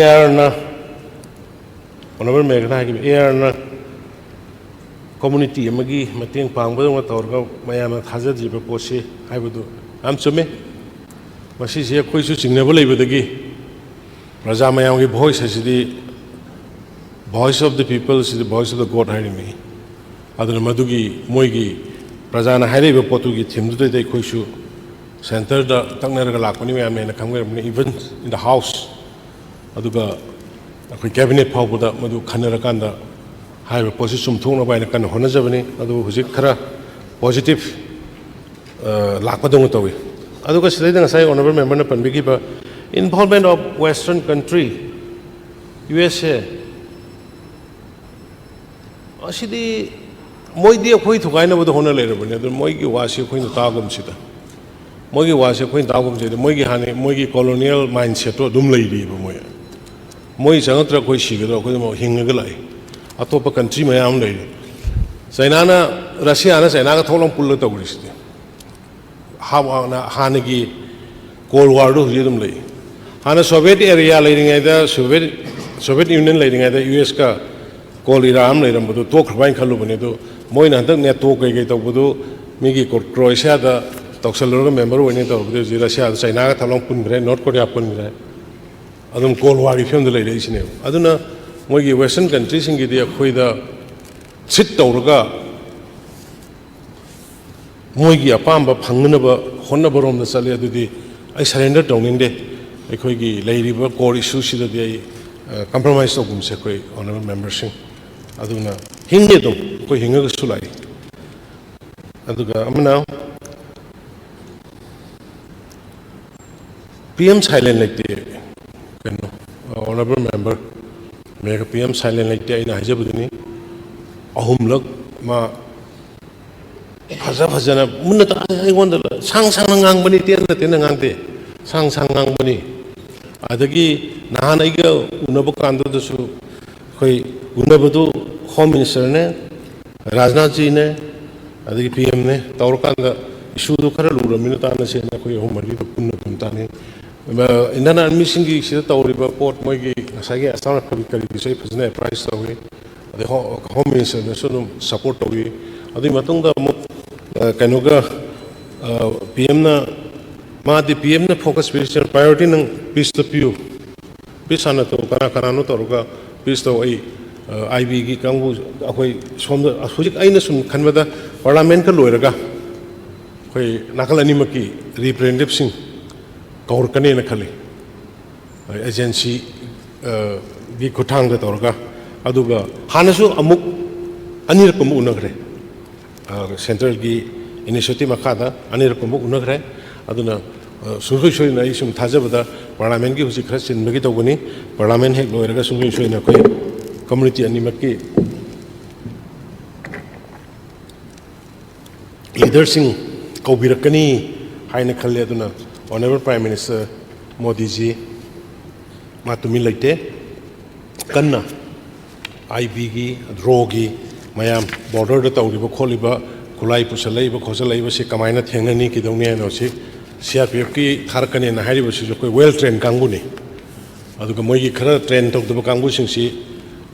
airna honorable megna gi airna community amagi mateng pangbado nga torga mayam thajaji ba posi haibudu am chume masi je khoi su singneba leibadagi raja mayam gi voice asidi voice of the people is the voice of the god haini aduna madugi moigi prajana haireba potugi thimdu dei khoi su center da taknaraga lakpani mayam ne khamger even in the house aduga akoi cabinet phawbuda madu khanarakanda haiba posi sumthungna baina kan honajabani adu hujik khara positive lakpadong tawi aduga sidaida ngasai honorable member na panbigi ba involvement of western country USA asidi moidi akhoi thukaina bodo hona leirabani adu moigi wasi akhoi na tagum sida moigi wasi akhoi tagum sida moigi hane moigi colonial mindset to dum leiri ba moi sanatra akhoi sigado akhoi mo hingaga lai atopa country mayam leiri China na Russia na China ga tholong pullo tawrisidi hanagi cold war do hujidum lei hana Soviet area leiringai da Soviet Union leiringai da US ka cold iram leiram bodu to khrabain khalu bane do moina handak ne to kai to bodu migi Croatia da toksalor member woni to bodu Russia da China ga tholong pun gre North Korea pun gre adum cold war ifem da leire isine aduna moigi western countries ingi dia khoi da sit tawraga moigi apamba phangnaba honnabarom da chale adudi ai surrender tawning de akhoi gi leiriba core issue sida de compromise tawgum se koi honorable members aduna hinge dum koi hinga sulai aduga amna PM silent like the honorable member make PM silent like the ina hajabudini ahumlak ma Fazana Munata, I wonder, Sang Sangang Bani, Tenang, Sang Sangang Bani. Adagi, Nahanaga, Unabukanda, the Su, Unabadu, Home Minister, Rajnaji, Adagi PM, Taurkanda, Shudu Karalu, Minutana, Senakoi, Homari, Puntani. In an admission, she Tauriba Port Mogi, Sagi, Asana Kabikari, say, price away, the Home Minister, the support away. Adi matungda kanuga PM na ma di PM na focus special priority nang peace to pew peace ana to kana no to ruga peace to ai IB gi kangu akhoi somda hujik aina sum khanbada parliament ka loiraga khoi nakalani maki representative sing kaur kane na khali agency gi khutang da torga aduga hanasu amuk anir ko mu unagre Central gi initiative makada anirkom unagre aduna sungui soina isum thajabada parliament gi husi khra sinbagi tawgani parliament hek loiraga sungui soina koi community animaki leader sing kaubirakani haina khalle aduna honorable prime minister Modi ji matumi laite kanna IB gi drogi mayam border da tawriba kholiba khulai pusalaiba khosalaiba se kamaina thengani ki dongni no se CRPF ki tharkani na hariba se koi well trained kanguni aduga moi gi khara train tok da kangu sing si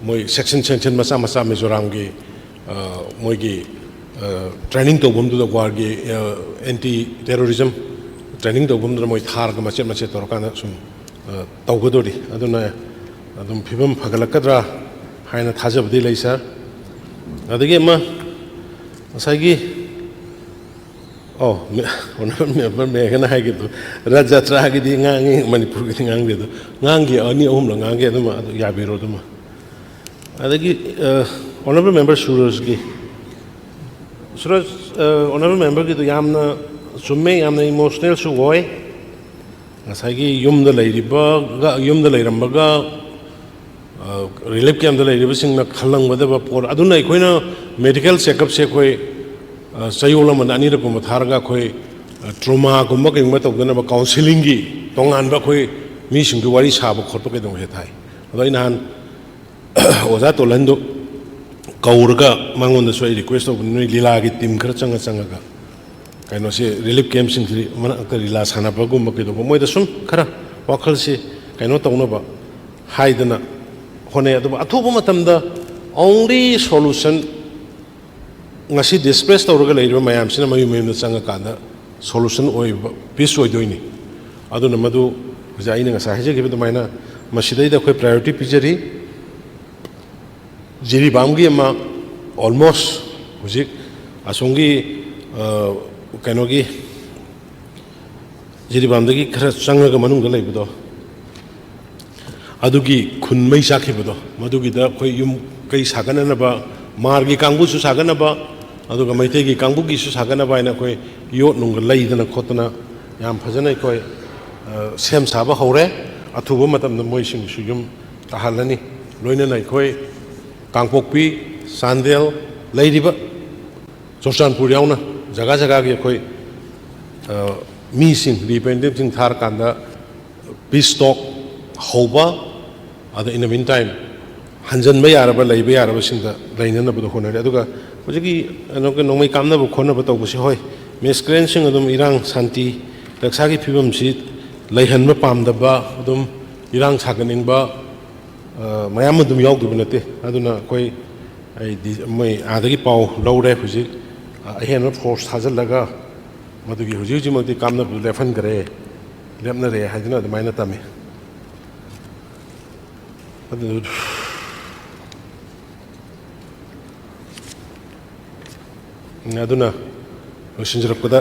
moi section masa Mizoram gi moi gi training to bum da war gi anti terrorism training to bum da moi thar ga mache torkana sum tawgodori aduna adum phibam phagalakadra haina thajabdi leisa adagi ma asagi oh honorable me kana hagi to rajatra hagi di ngangi Manipur gi ngangi do ngangi ani ohum la ngangi do ma ya biro do ma adagi honorable member Suraj honorable member gi to yamna summe yamna emotional su hoy asagi yumda leiriba ga yumda leiramba ga relief camp da leiriba singna khalang badaba por aduna ikoina medical checkup se koi sayola man ani rakum tharga koi trauma gumba kingma tawdana ba counseling gi tongan ba koi mi sing wari saba khotpa ke dong he thai ado inan oza to lando kaurga mangon da soi request of ni lila gi team khara changa ga kaino se relief camp sing man ka lila sana ba gumba ke do moi da sum khara wakhal se kaino tawna ba haidana hone adu athuba matamda only solution ngasi dispress tawraga leiriba mayam sina mayu mayumna changa kada solution oi peace oi doini aduna madu jaina ngasa haje gibi maina masidai da khoi priority pijari jiri bamgi ama almost hujik asongi kanogi jiri bamdagi khara changa ga manung ga leibudo adugi khunmai sakhibudo madugi da khoi yum kai sagana na ba margi kangbu su sagana ba aduga maite gi kangbu gi su sagana ba ina khoi yot nung leidana khotna yam phajana khoi sem saba hore athuba matam na moi sing su yum tahalani loina nai khoi kangpokpi sandel leidiba Churchanpur yauna jaga jaga gi khoi mi sing dependent sing thar kanda peace talk hoba ada in the meantime hanjan ba yaraba leiba yaraba singda leinana bu khonare aduga hojiki anoke nongmai kamna bu khona ba tawbusi hoi mescren sing adum irang santi raksa gi phibam si leihan ma pamda ba adum irang saganing ba mayam adum yaug du nate aduna koi ai mai adagi pau lawre hojik ahen force thajalaga madugi hojik jimati kamna bu lefan gare lemna re hajina admaina tami aduna losinjarapda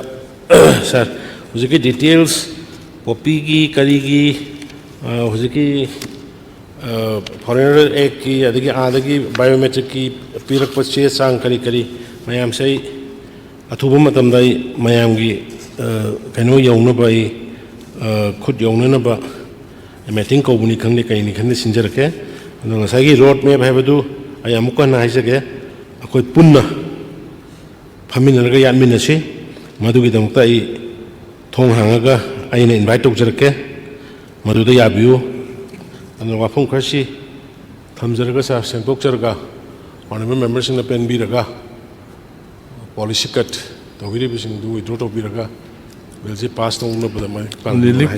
sir hojiki details popigi karigi hojiki foreigner act ki adagi adagi biometric ki pirakpa che sang kari kari mayam sai athuba matam dai mayam gi kaino yauna bai khut yauna na ba meeting ko buni khangni kai ni khanni sinjarake no sagi road map habadu ay amuka na haisage akoi punna phaminarga yanminasi madugi damta ai thong hangaga aina invite tawjarake maduda yabiu anu wafung khashi thamjarga sa sengpokjarga honorable members in the pen biraga policy cut tawiri bising du withdraw to biraga will pass on no